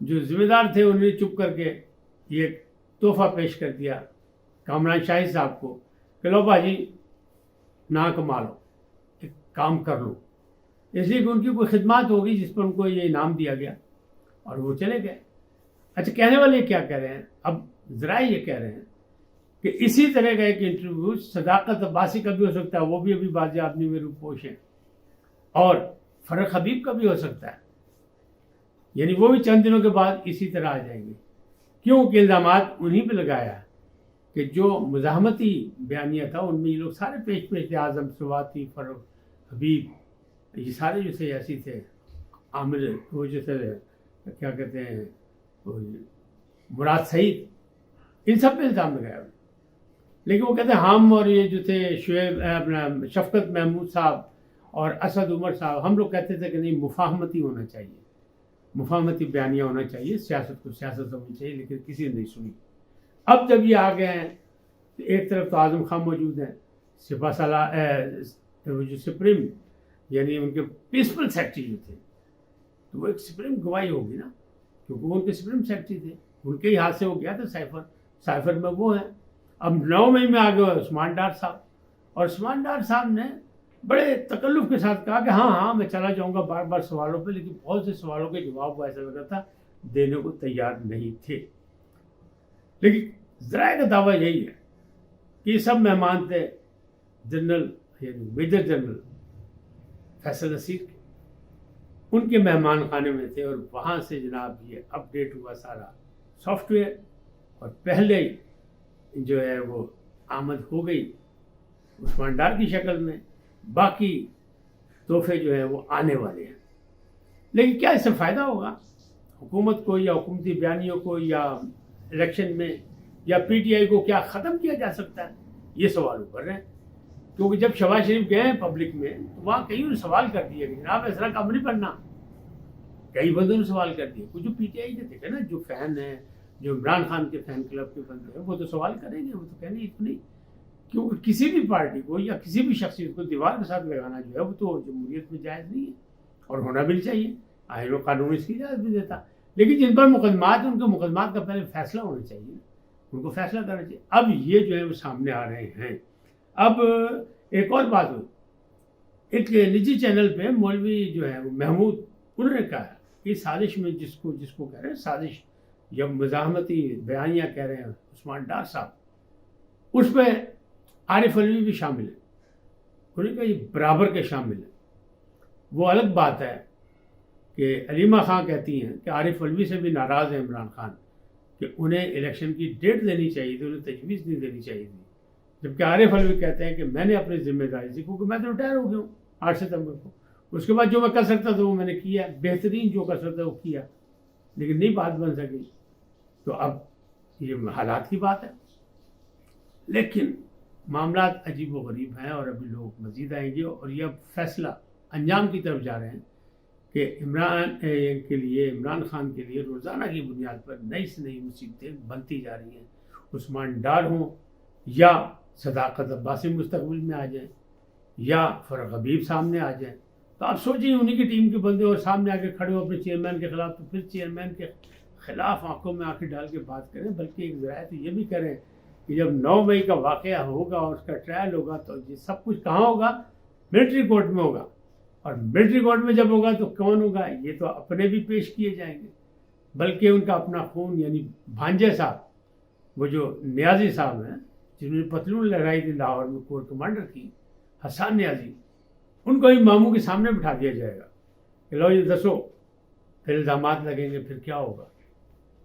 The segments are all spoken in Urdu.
جو ذمہ دار تھے انہوں نے چپ کر کے یہ تحفہ پیش کر دیا کامران شاہد صاحب کو کہ لو باجی نہ کما لو، ایک کام کر لو، اس لیے کہ ان کی کوئی خدمات ہوگی جس پر ان کو یہ انعام دیا گیا اور وہ چلے گئے۔ اچھا، کہنے والے کیا کہہ رہے ہیں؟ اب ذرائع یہ کہہ رہے ہیں کہ اسی طرح کا ایک انٹرویو صداقت عباسی کا بھی ہو سکتا ہے، وہ بھی ابھی بازیاب میں روپوش ہیں، اور فرق حبیب کا بھی ہو سکتا ہے، یعنی وہ بھی چند دنوں کے بعد اسی طرح آ جائیں گے، کیونکہ الزامات انہیں پہ لگایا کہ جو مزاحمتی بیانیہ تھا ان میں یہ لوگ سارے پیش اعظم سواتی، فرق حبیب، یہ سارے جو سیاسی تھے، عامر وہ جو تھے کیا کہتے ہیں مراد سعید، ان سب پہ الزام لگایا، لیکن وہ کہتے ہیں ہم اور یہ جو تھے شعیب اپنا شفقت محمود صاحب اور اسد عمر صاحب، ہم لوگ کہتے تھے کہ نہیں، مفاہمتی ہونا چاہیے، مفاہمتی بیانیہ ہونا چاہیے، سیاست کو سیاست ہونی چاہیے، لیکن کسی نے نہیں سنی۔ اب جب یہ آ گئے ہیں تو ایک طرف تو اعظم خان موجود ہیں، سپاہ سالار وہ جو سپریم یعنی ان کے پرنسپل سیکرٹری جو تھے، تو وہ ایک سپریم گواہی ہوگی نا، کیونکہ وہ ان کے سپریم سیکرٹری تھے، ان کے ہی ہاتھ سے ہو گیا تھا سائفر میں وہ ہیں۔ اب 9 مئی میں آ گئے عثمان ڈار صاحب، اور عثمان ڈار صاحب نے بڑے تکلف کے ساتھ کہا کہ ہاں میں چلا جاؤں گا بار بار سوالوں پہ، لیکن بہت سے سوالوں کے جواب وہ ایسا لگا تھا دینے کو تیار نہیں تھے۔ لیکن ذرائع کا دعویٰ یہی ہے کہ یہ سب مہمان تھے جنرل یعنی میجر جنرل فیصل نصیر کے، ان کے مہمان خانے میں تھے، اور وہاں سے جناب یہ اپ ڈیٹ ہوا سارا سافٹ ویئر، اور پہلے جو ہے وہ آمد ہو گئی عثمان ڈار کی شکل میں، باقی تحفے جو ہیں وہ آنے والے ہیں۔ لیکن کیا اس سے فائدہ ہوگا حکومت کو یا حکومتی بیانیوں کو یا الیکشن میں یا پی ٹی آئی کو؟ کیا ختم کیا جا سکتا ہے؟ یہ سوال اٹھ رہے ہیں، کیونکہ جب شہباز شریف گئے ہیں پبلک میں تو وہاں کئی نے سوال کر دیے کہ جناب اس طرح کام نہیں پڑنا، کئی بندوں نے سوال کر دیے، کچھ جو پی ٹی آئی کے تھے نا، جو فین ہیں، جو عمران خان کے فین کلب کے بندے ہیں، وہ تو سوال کریں گے، وہ تو کہیں گے اتنی، کیونکہ کسی بھی پارٹی کو یا کسی بھی شخصیت کو دیوار کے ساتھ لگانا جو ہے وہ تو جمہوریت میں جائز نہیں ہے، اور ہونا بھی نہیں چاہیے، آئین و قانون اس کی اجازت بھی دیتا، لیکن جن پر مقدمات ہیں ان کے مقدمات کا پہلے فیصلہ ہونا چاہیے، ان کو فیصلہ کرنا چاہیے۔ اب یہ جو ہے وہ سامنے آ رہے ہیں۔ اب ایک اور بات ہوئی، ایک نجی چینل پہ مولوی جو ہے وہ محمود، انہوں نے کہا کہ سازش میں جس کو کہہ رہے ہیں سازش یا مزاحمتی بیانیہ کہہ رہے ہیں عثمان ڈار صاحب، اس پہ عارف علوی بھی شامل ہے، انہوں نے کہا یہ برابر کے شامل ہے۔ وہ الگ بات ہے کہ علیمہ خان کہتی ہیں کہ عارف علوی سے بھی ناراض ہیں عمران خان کہ انہیں الیکشن کی ڈیٹ دینی چاہیے تھی، انہیں تجویز نہیں دینی چاہیے تھی، جبکہ عارف علوی کہتے ہیں کہ میں نے اپنی ذمہ داری سے، کیونکہ میں تو ریٹائر ہو گیا ہوں 8 ستمبر کو، اس کے بعد جو میں کر سکتا تھا وہ میں نے کیا، بہترین جو کر سکتا وہ کیا، لیکن نہیں بات بن سکی، تو اب یہ حالات کی بات ہے۔ لیکن معاملات عجیب و غریب ہیں، اور ابھی لوگ مزید آئیں گے، اور یہ اب فیصلہ انجام کی طرف جا رہے ہیں کہ عمران خان کے لیے روزانہ کی بنیاد پر نئی سے نئی مصیبتیں بنتی جا رہی ہیں، عثمان ڈار ہوں یا صداقت عباسی مستقبل میں آ جائیں یا فرق حبیب سامنے آ جائیں، تو آپ سوچیں انہی کی ٹیم کے بندے اور سامنے آ کے کھڑے ہو اپنے چیئرمین کے خلاف، تو پھر چیئرمین کے خلاف آنکھوں میں آنکھیں ڈال کے بات کریں، بلکہ ایک ذرائع تو یہ بھی کریں کہ جب 9 مئی کا واقعہ ہوگا اور اس کا ٹرائل ہوگا تو یہ سب کچھ کہاں ہوگا؟ ملٹری کورٹ میں ہوگا، اور ملٹری کورٹ میں جب ہوگا تو کون ہوگا؟ یہ تو اپنے بھی پیش کیے جائیں گے، بلکہ ان کا اپنا خون یعنی بھانجے صاحب، وہ جو نیازی صاحب ہیں جنہوں نے پتلون لہرائی تھی لاہور میں کور کمانڈر کی، حسان نیازی، ان کو ہی ماموں کے سامنے بٹھا دیا جائے گا کہ لو یہ دسو، پھر الزامات لگیں گے، پھر کیا ہوگا؟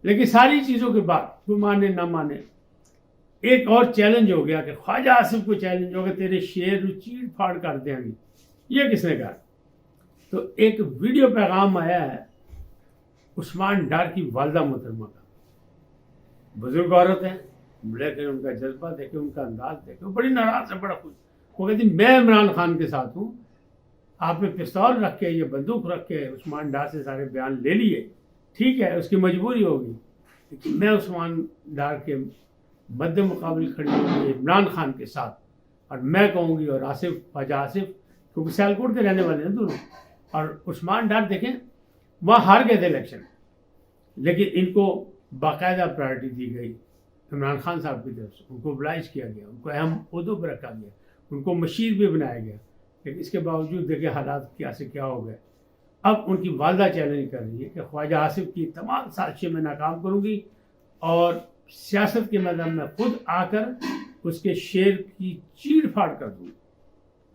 لیکن ساری چیزوں کے بعد کوئی مانے نہ مانے، ایک اور چیلنج ہو گیا کہ خواجہ آصف کو چیلنج ہو گیا تیرے شعر چیڑ پھاڑ کر دیں گے۔ یہ کس نے کہا؟ تو ایک ویڈیو پیغام آیا ہے عثمان ڈار کی والدہ محترمہ کا، بزرگ عورت ہیں، لیکن ان کا جذبہ دیکھیں، ان کا انداز دیکھیں، وہ بڑی ناراض ہے، بڑا خوش، وہ کہتی میں عمران خان کے ساتھ ہوں، آپ نے پستول رکھ کے، یہ بندوق رکھ کے عثمان ڈار سے سارے بیان لے لیے، ٹھیک ہے اس کی مجبوری ہوگی، لیکن میں عثمان ڈار کے مد مقابل کھڑی ہوگی عمران خان کے ساتھ، اور میں کہوں گی، اور آصف خواجہ آصف کیونکہ سیالکوٹ کے رہنے والے ہیں دونوں، اور عثمان ڈار دیکھیں وہاں ہار گئے تھے الیکشن، لیکن ان کو باقاعدہ پرائرٹی دی گئی عمران خان صاحب کی طرف سے، ان کو oblige کیا گیا، ان کو اہم عہدوں پہ رکھا گیا، ان کو مشیر بھی بنایا گیا، لیکن اس کے باوجود دیکھیں حالات کیا سے کیا ہو گئے۔ اب ان کی والدہ چیلنج کر رہی ہے کہ خواجہ آصف کی تمام سازشیں میں ناکام کروں گی اور سیاست کے میدان میں خود آ کر اس کے شیر کی چیڑ پھاڑ کر دوں۔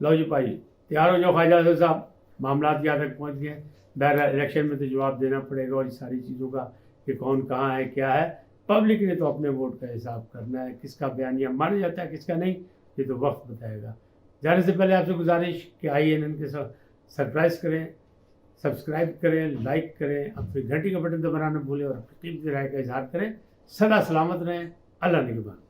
لو جی بھائی تیار ہو جاؤ خواجہ آصف صاحب، معاملات یہاں تک پہنچ گئے، بہرحال الیکشن میں تو جواب دینا پڑے گا اور یہ ساری چیزوں کا کہ کون کہاں ہے کیا ہے، پبلک نے تو اپنے ووٹ کا حساب کرنا ہے، کس کا بیانیہ مانا جاتا ہے کس کا نہیں، یہ تو وقت بتائے گا۔ جانے سے پہلے آپ سے گزارش کہ آئیے ان کے ساتھ سرپرائز کریں، سبسکرائب کریں، لائک کریں، اب پھر گھنٹی کا بٹن دبانا نہ بھولیں اور اپنی قیمتی رائے کا اظہار کریں۔ سدا سلامت رہیں، اللہ نگہبان۔